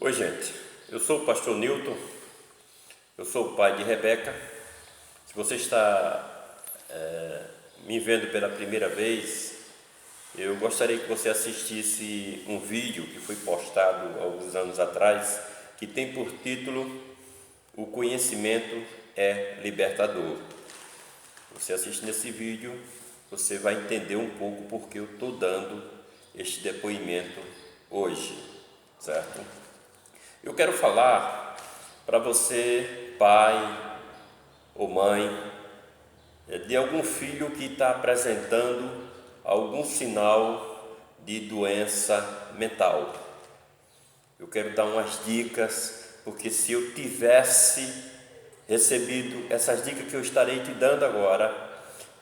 Oi, gente. Eu sou o pastor Newton, eu sou o pai de Rebeca. Se você está me vendo pela primeira vez, eu gostaria que você assistisse um vídeo que foi postado alguns anos atrás, que tem por título "O conhecimento é libertador". Você assiste nesse vídeo, você vai entender um pouco porque eu estou dando este depoimento hoje, certo? Eu quero falar para você, pai ou mãe, de algum filho que está apresentando algum sinal de doença mental. Eu quero dar umas dicas, porque se eu tivesse recebido essas dicas que eu estarei te dando agora,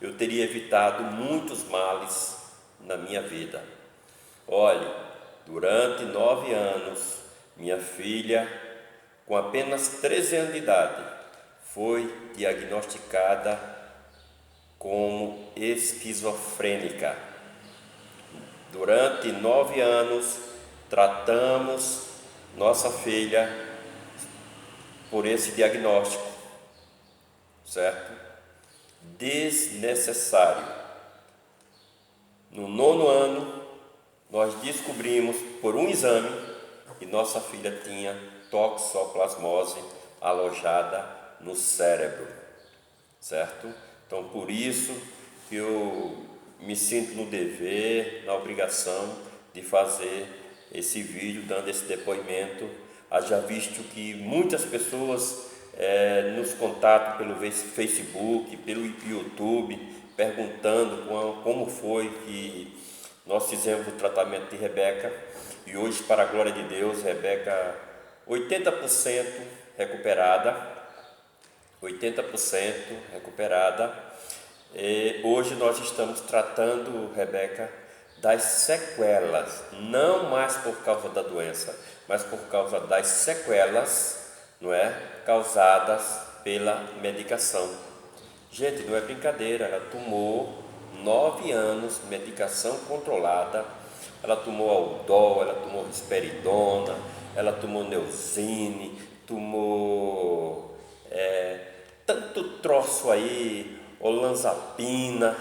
eu teria evitado muitos males na minha vida. Olhe, durante 9 anos, minha filha, com apenas 13 anos de idade, foi diagnosticada como esquizofrênica. Durante 9 anos, tratamos nossa filha por esse diagnóstico, certo? Desnecessário. No 9º ano, nós descobrimos por um exame que nossa filha tinha toxoplasmose alojada no cérebro, certo? Então, por isso que eu me sinto no dever, na obrigação de fazer esse vídeo, dando esse depoimento. Haja visto que muitas pessoas nos contatam pelo Facebook, pelo YouTube, perguntando como foi que nós fizemos o tratamento de Rebeca. E hoje, para a glória de Deus, Rebeca 80% recuperada, 80% recuperada. E hoje nós estamos tratando, Rebeca, das sequelas, não mais por causa da doença, mas por causa das sequelas, não é, causadas pela medicação. Gente, não é brincadeira, ela tomou 9 anos medicação controlada. Ela tomou Aldol, ela tomou risperidona, ela tomou Neosine, tomou tanto troço aí, olanzapina,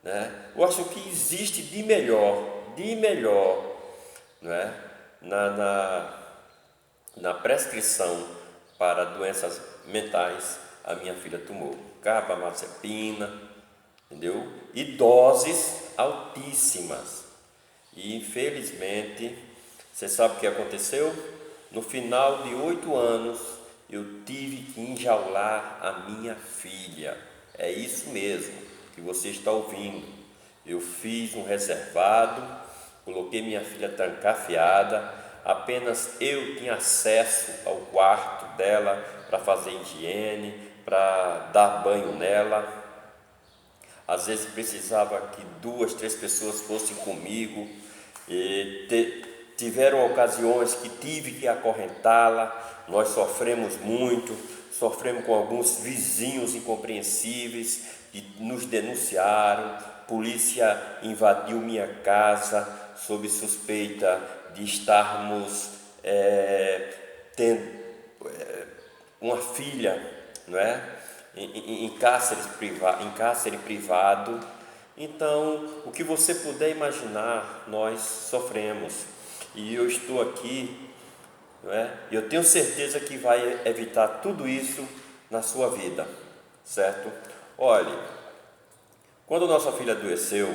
né? Eu acho que existe de melhor, né? Na prescrição para doenças mentais, a minha filha tomou carbamazepina, entendeu? E doses altíssimas. E infelizmente, você sabe o que aconteceu? No final de 8 anos, eu tive que enjaular a minha filha. É isso mesmo que você está ouvindo. Eu fiz um reservado, coloquei minha filha trancafiada, apenas eu tinha acesso ao quarto dela para fazer higiene, para dar banho nela. Às vezes precisava que 2, 3 pessoas fossem comigo. Tiveram ocasiões que tive que acorrentá-la. Nós sofremos muito, sofremos com alguns vizinhos incompreensíveis que nos denunciaram. Polícia invadiu minha casa sob suspeita de estarmos tendo uma filha, não é? Em cárcere privado. Então, o que você puder imaginar, nós sofremos. E eu estou aqui, não é? E eu tenho certeza que vai evitar tudo isso na sua vida, certo? Olhe, quando nossa filha adoeceu,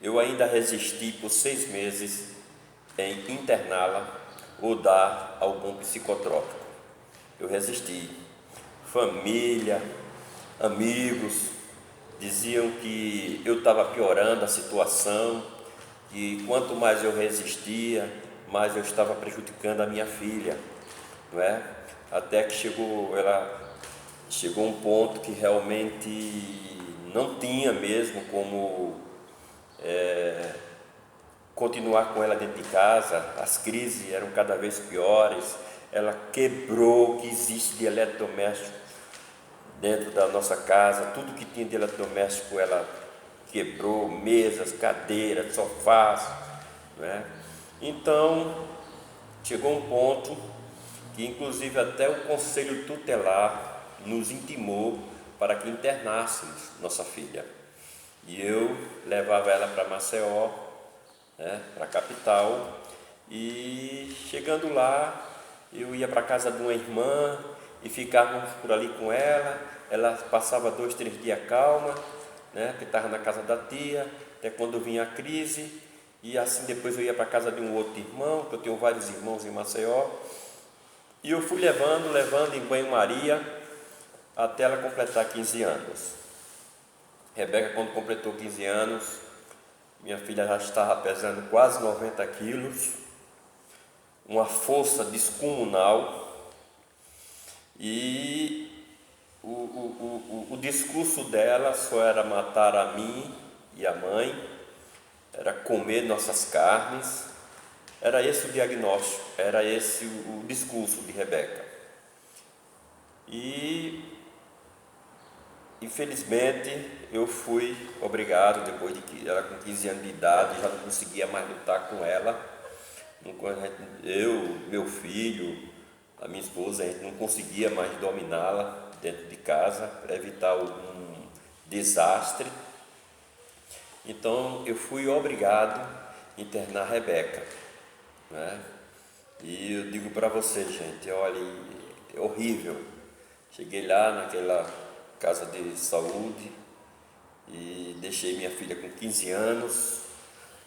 eu ainda resisti por 6 meses em interná-la ou dar algum psicotrópico. Eu resisti. Família, amigos diziam que eu estava piorando a situação, que quanto mais eu resistia, mais eu estava prejudicando a minha filha, não é? Até que chegou um ponto que realmente não tinha mesmo como continuar com ela dentro de casa. As crises eram cada vez piores. Ela quebrou o que existe de eletrodoméstico dentro da nossa casa. Tudo que tinha de eletrodoméstico ela quebrou, mesas, cadeiras, sofás, né? Então chegou um ponto que inclusive até o conselho tutelar nos intimou para que internássemos nossa filha. E eu levava ela para Maceió, né, para a capital, e chegando lá, eu ia para a casa de uma irmã e ficávamos por ali com ela. Ela passava 2, 3 dias calma, né, porque estava na casa da tia, até quando vinha a crise. E assim depois eu ia para a casa de um outro irmão, que eu tenho vários irmãos em Maceió. E eu fui levando em banho-maria até ela completar 15 anos. Rebeca, quando completou 15 anos, minha filha já estava pesando quase 90 quilos, uma força descomunal, e o discurso dela só era matar a mim e a mãe, era comer nossas carnes. Era esse o diagnóstico, era esse o discurso de Rebeca. E infelizmente eu fui obrigado, depois de que ela com 15 anos de idade, já não conseguia mais lutar com ela. Eu, meu filho, a minha esposa, a gente não conseguia mais dominá-la dentro de casa para evitar algum desastre. Então eu fui obrigado a internar a Rebeca, né? E eu digo para você, gente, olha, é horrível. Cheguei lá naquela casa de saúde e deixei minha filha com 15 anos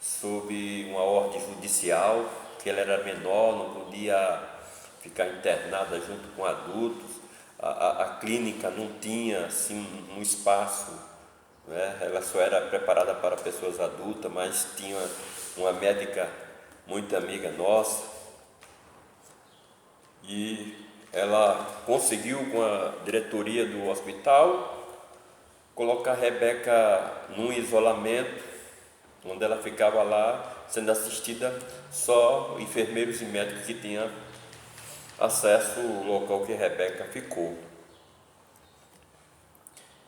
sob uma ordem judicial, que ela era menor, não podia ficar internada junto com adultos. A clínica não tinha assim um espaço, né? Ela só era preparada para pessoas adultas, mas tinha uma médica muito amiga nossa, e ela conseguiu, com a diretoria do hospital, colocar a Rebeca num isolamento, onde ela ficava lá sendo assistida só enfermeiros e médicos que tinham acesso ao local que a Rebeca ficou.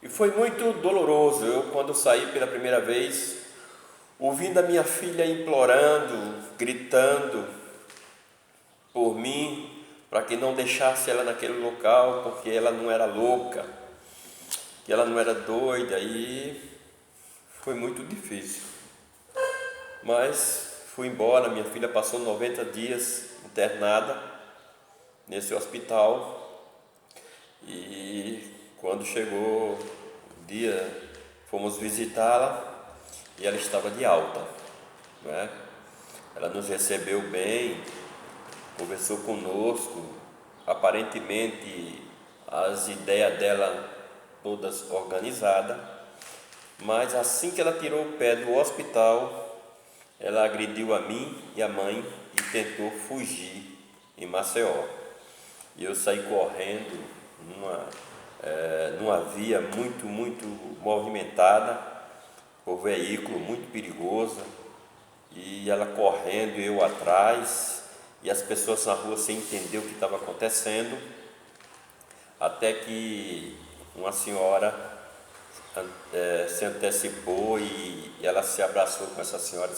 E foi muito doloroso. Eu, quando saí pela primeira vez, ouvindo a minha filha implorando, gritando por mim, para que não deixasse ela naquele local, porque ela não era louca, que ela não era doida, e foi muito difícil. Mas fui embora. Minha filha passou 90 dias internada nesse hospital, e quando chegou o dia, fomos visitá-la e ela estava de alta, né? Ela nos recebeu bem, conversou conosco, aparentemente as ideias dela todas organizadas, mas assim que ela tirou o pé do hospital, ela agrediu a mim e a mãe e tentou fugir em Maceió. E eu saí correndo numa via muito movimentada, por veículo muito perigoso, e ela correndo e eu atrás, e as pessoas na rua sem entender o que estava acontecendo, até que uma senhora se antecipou e ela se abraçou com essa senhora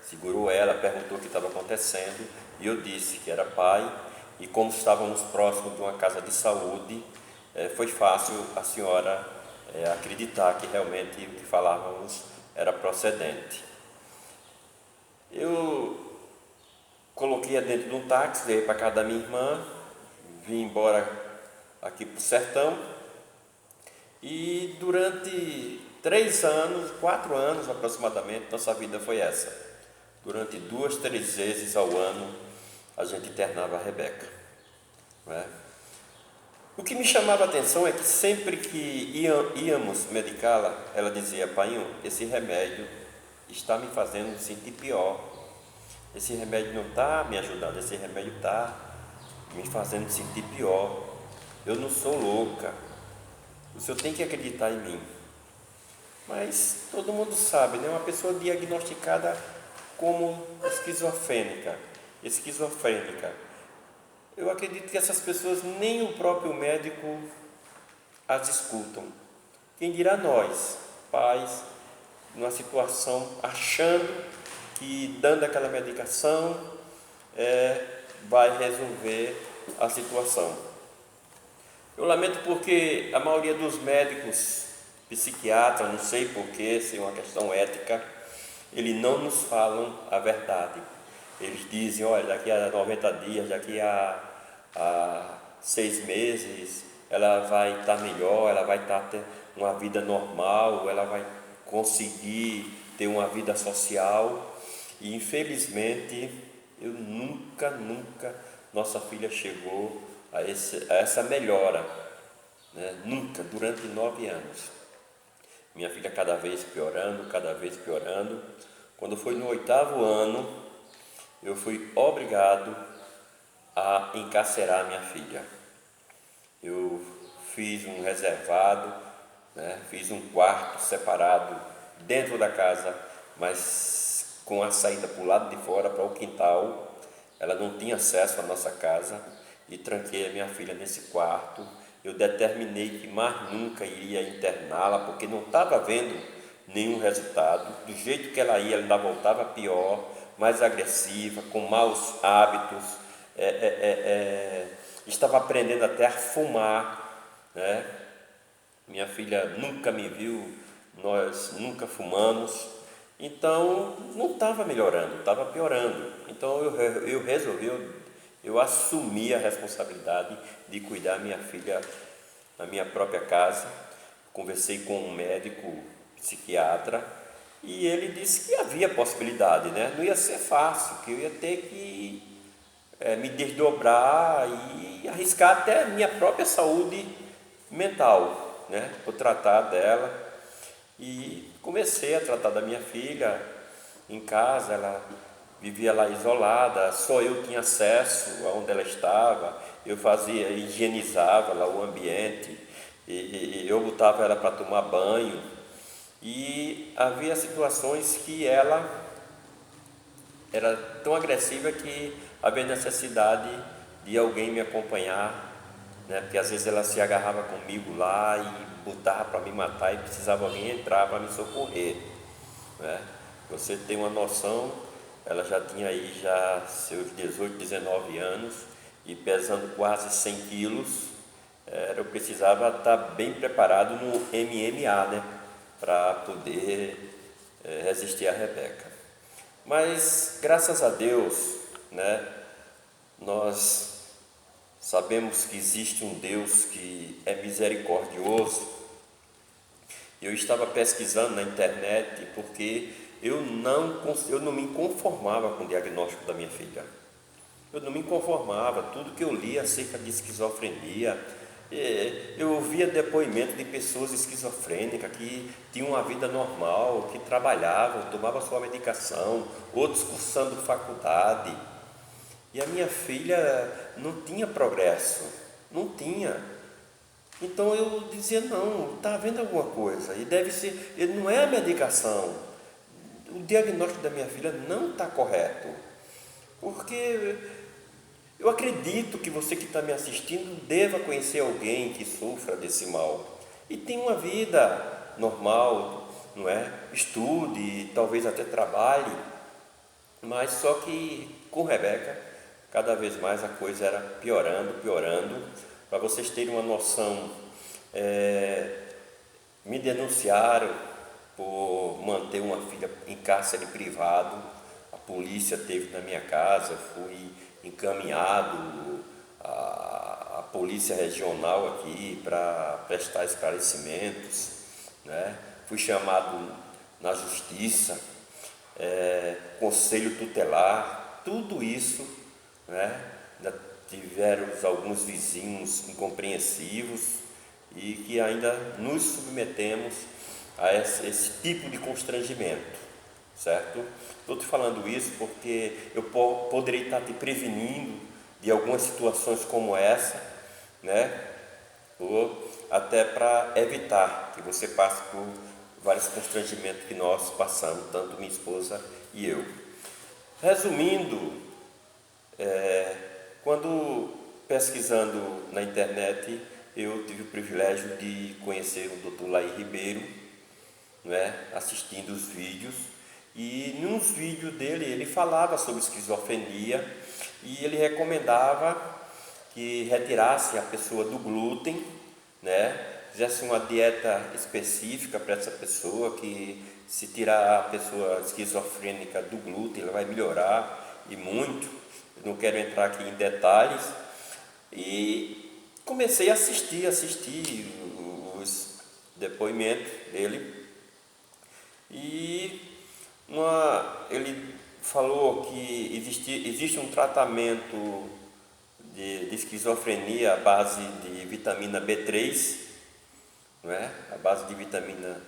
segurou ela, perguntou o que estava acontecendo, e eu disse que era pai, e como estávamos próximos de uma casa de saúde, foi fácil a senhora acreditar que realmente o que falávamos era procedente. Eu coloquei-a dentro de um táxi, veio para casa da minha irmã, vim embora aqui para o sertão, e durante 3 anos, 4 anos aproximadamente, nossa vida foi essa. Durante 2, 3 vezes ao ano a gente internava a Rebeca, né? O que me chamava a atenção é que sempre que íamos medicá-la, ela dizia: "Painho, esse remédio está me fazendo sentir pior. Esse remédio não está me ajudando, esse remédio está me fazendo sentir pior. Eu não sou louca. O senhor tem que acreditar em mim." Mas todo mundo sabe, né? Uma pessoa diagnosticada como esquizofrênica, eu acredito que essas pessoas nem o próprio médico as escutam. Quem dirá nós, pais, numa situação achando que dando aquela medicação vai resolver a situação. Eu lamento porque a maioria dos médicos, psiquiatras, não sei porquê, se é uma questão ética, eles não nos falam a verdade. Eles dizem, olha, daqui a 90 dias, daqui a 6 meses, ela vai estar melhor, ela vai estar tendo uma vida normal, ela vai conseguir ter uma vida social. E infelizmente, eu nunca, nossa filha chegou a essa melhora, né? Nunca, durante 9 anos. Minha filha cada vez piorando, cada vez piorando. Quando foi no 8º ano, eu fui obrigado a encarcerar minha filha. Eu fiz um reservado, né? Fiz um quarto separado dentro da casa, mas com a saída para o lado de fora, para o quintal. Ela não tinha acesso à nossa casa e tranquei a minha filha nesse quarto. Eu determinei que mais nunca iria interná-la, porque não estava vendo nenhum resultado. Do jeito que ela ia, ela ainda voltava pior, mais agressiva, com maus hábitos, estava aprendendo até a fumar, né? Minha filha nunca me viu, nós nunca fumamos, então não estava melhorando, estava piorando. Então eu resolvi, eu assumi a responsabilidade de cuidar da minha filha na minha própria casa. Conversei com um médico psiquiatra e ele disse que havia possibilidade, né? Não ia ser fácil, que eu ia ter que me desdobrar e arriscar até minha própria saúde mental, né? Por tratar dela. E comecei a tratar da minha filha em casa. Ela vivia lá isolada, só eu tinha acesso aonde ela estava. Eu fazia, higienizava lá o ambiente, e eu botava ela para tomar banho. E havia situações que ela era tão agressiva que havia necessidade de alguém me acompanhar, né? Porque às vezes ela se agarrava comigo lá e botava para me matar e precisava alguém entrar para me socorrer, né? Você tem uma noção, ela já tinha aí já seus 18, 19 anos e pesando quase 100 quilos. Eu precisava estar bem preparado no MMA, né? Para poder resistir a Rebeca. Mas graças a Deus, né, nós sabemos que existe um Deus que é misericordioso. Eu estava pesquisando na internet porque eu não me conformava com o diagnóstico da minha filha. Eu não me conformava, tudo que eu lia acerca de esquizofrenia, eu ouvia depoimento de pessoas esquizofrênicas que tinham uma vida normal, que trabalhavam, tomavam sua medicação, outros cursando faculdade. E a minha filha não tinha progresso, não tinha. Então eu dizia, não, está havendo alguma coisa, e deve ser, não é a medicação, o diagnóstico da minha filha não está correto, porque eu acredito que você que está me assistindo deva conhecer alguém que sofra desse mal e tem uma vida normal, não é? Estude, talvez até trabalhe, mas só que com Rebeca, cada vez mais a coisa era piorando, piorando. Para vocês terem uma noção, me denunciaram por manter uma filha em cárcere privado. A polícia esteve na minha casa, fui encaminhado à polícia regional aqui para prestar esclarecimentos, né? Fui chamado na justiça, conselho tutelar, tudo isso, né? Tiveram alguns vizinhos incompreensivos e que ainda nos submetemos a esse tipo de constrangimento, certo? Estou te falando isso porque eu poderia estar te prevenindo de algumas situações como essa, né? Ou até para evitar que você passe por vários constrangimentos que nós passamos, tanto minha esposa e eu. Resumindo, quando pesquisando na internet, eu tive o privilégio de conhecer o Dr. Laí Ribeiro, né, assistindo os vídeos, e nos vídeos dele ele falava sobre esquizofrenia e ele recomendava que retirasse a pessoa do glúten, né? Fizesse uma dieta específica para essa pessoa, que se tirar a pessoa esquizofrênica do glúten, ela vai melhorar e muito. Eu não quero entrar aqui em detalhes. E comecei a assistir os depoimentos dele. E ele falou que existe um tratamento de esquizofrenia à base de vitamina B3, não é? A base de vitamina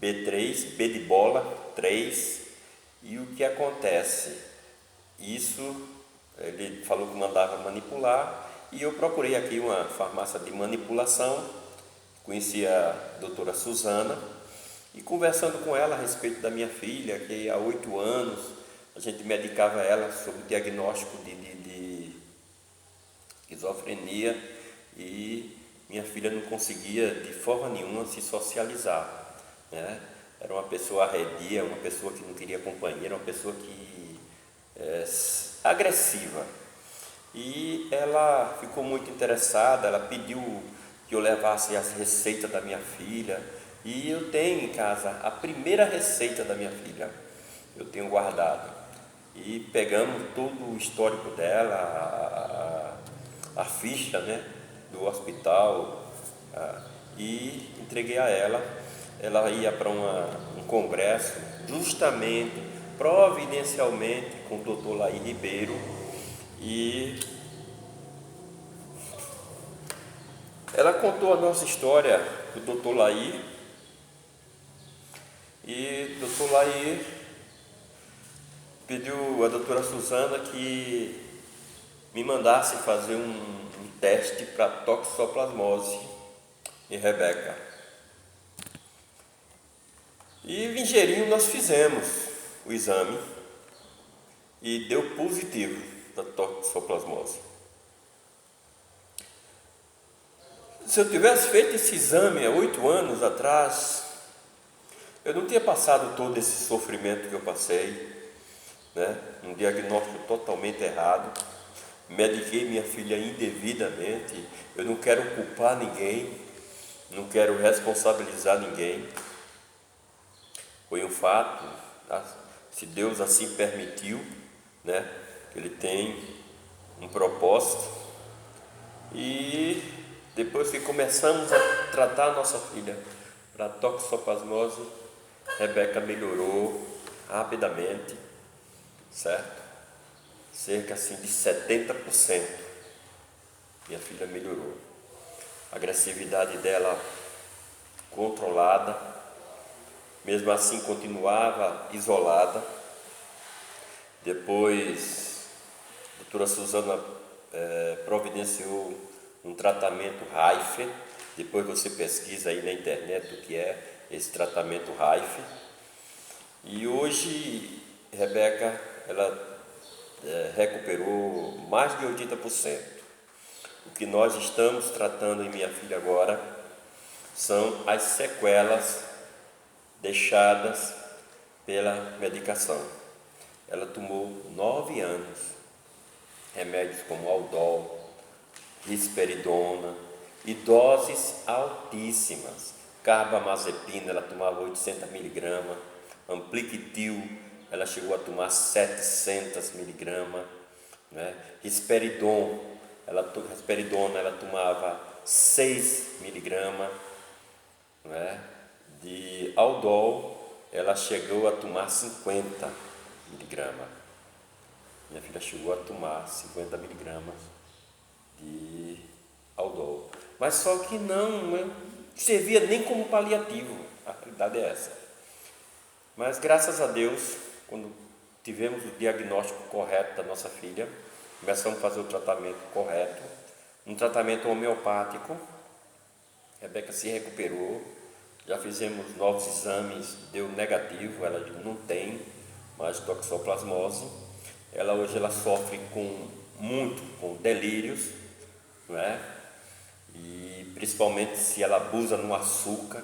B3, B de bola, 3. E o que acontece? Isso ele falou que mandava manipular, e eu procurei aqui uma farmácia de manipulação, conheci a doutora Suzana, e conversando com ela a respeito da minha filha, que há 8 anos a gente medicava ela sobre o diagnóstico de esquizofrenia, e minha filha não conseguia de forma nenhuma se socializar, né? Era uma pessoa arredia, uma pessoa que não queria companheiro, uma pessoa que agressiva. E ela ficou muito interessada, ela pediu que eu levasse as receitas da minha filha, e eu tenho em casa a primeira receita da minha filha, eu tenho guardado. E pegamos todo o histórico dela, a ficha, né, do hospital, e entreguei a ela. Ela ia para um congresso, justamente, providencialmente, com o doutor Laí Ribeiro, e ela contou a nossa história para o doutor Laí, e o doutor Laí pediu à doutora Suzana que me mandasse fazer um teste para toxoplasmose em Rebeca. E ligeirinho nós fizemos o exame e deu positivo da toxoplasmose. Se eu tivesse feito esse exame há 8 anos atrás, eu não tinha passado todo esse sofrimento que eu passei, né? Um diagnóstico totalmente errado. Mediquei minha filha indevidamente. Eu não quero culpar ninguém, não quero responsabilizar ninguém. Foi um fato, se Deus assim permitiu, né? Ele tem um propósito. E depois que começamos a tratar a nossa filha para toxoplasmose, Rebeca melhorou rapidamente, certo? Cerca assim de 70%. Minha filha melhorou. A agressividade dela controlada, mesmo assim continuava isolada. Depois, a doutora Suzana providenciou um tratamento Reifer. Depois você pesquisa aí na internet o que é esse tratamento Reifer. E hoje, Rebeca, ela recuperou mais de 80%. O que nós estamos tratando em minha filha agora são as sequelas deixadas pela medicação. Ela tomou 9 anos remédios como Aldol, risperidona e doses altíssimas. Carbamazepina, ela tomava 800 miligramas, Ampliquitil, ela chegou a tomar 700 miligramas, né? Risperidona, ela tomava 6 miligramas, né? De Aldol, ela chegou a tomar 50 miligramas. Minha filha chegou a tomar 50 miligramas de Aldol, mas só que não servia nem como paliativo, a realidade é essa. Mas graças a Deus, quando tivemos o diagnóstico correto da nossa filha, começamos a fazer o tratamento correto, um tratamento homeopático. Rebeca se recuperou, já fizemos novos exames, deu negativo, ela não tem mais toxoplasmose. Ela hoje sofre com delírios, não é? E principalmente se ela abusa no açúcar,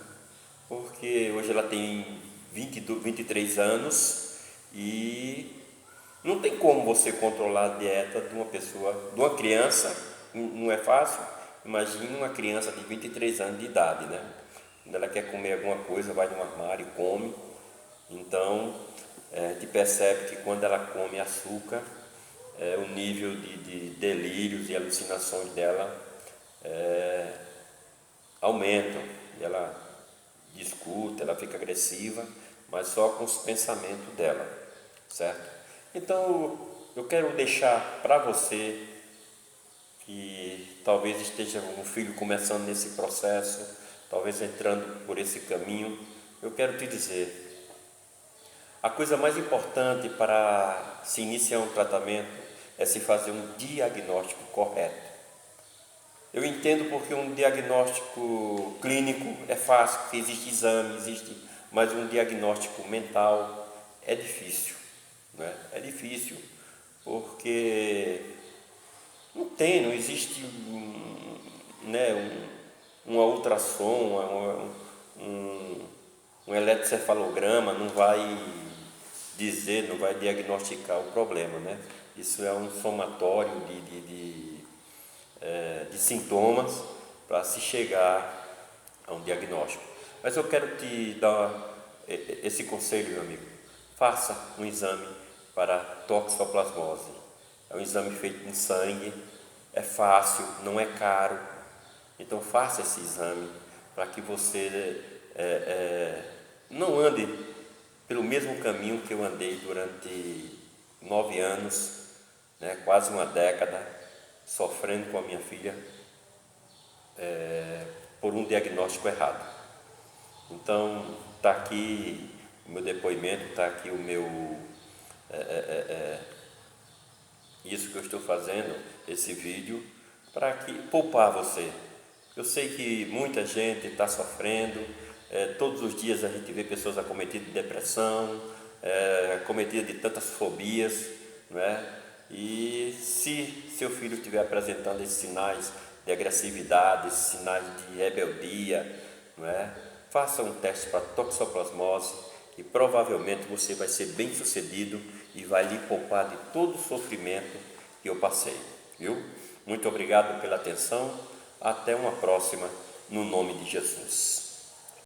porque hoje ela tem 23 anos e Não tem como você controlar a dieta de uma pessoa, de uma criança, não é fácil. Imagine uma criança de 23 anos de idade, né? Quando ela quer comer alguma coisa, vai no armário e come. Então, a gente percebe que quando ela come açúcar, o nível de delírios e alucinações dela aumentam. E ela discute, ela fica agressiva, mas só com os pensamentos dela, certo? Então, eu quero deixar para você que talvez esteja um filho começando nesse processo, talvez entrando por esse caminho, eu quero te dizer, a coisa mais importante para se iniciar um tratamento é se fazer um diagnóstico correto. Eu entendo porque um diagnóstico clínico é fácil, porque existe exame, mas um diagnóstico mental é difícil, né? É difícil, porque não existe uma ultrassom, um eletrocefalograma, não vai dizer, não vai diagnosticar o problema, né? Isso é um somatório de sintomas para se chegar a um diagnóstico. Mas eu quero te dar esse conselho, meu amigo. Faça um exame para toxoplasmose. É um exame feito em sangue, é fácil, não é caro. Então faça esse exame para que você não ande pelo mesmo caminho que eu andei durante 9 anos, né, quase uma década, sofrendo com a minha filha por um diagnóstico errado. Então, está aqui o meu depoimento, está aqui o meu isso que eu estou fazendo, esse vídeo, para que poupar você. Eu sei que muita gente está sofrendo, todos os dias a gente vê pessoas acometidas de depressão, acometidas de tantas fobias, não é? E se seu filho estiver apresentando esses sinais de agressividade, esses sinais de rebeldia, não é? Faça um teste para toxoplasmose e provavelmente você vai ser bem sucedido e vai lhe poupar de todo o sofrimento que eu passei, viu? Muito obrigado pela atenção, até uma próxima, no nome de Jesus.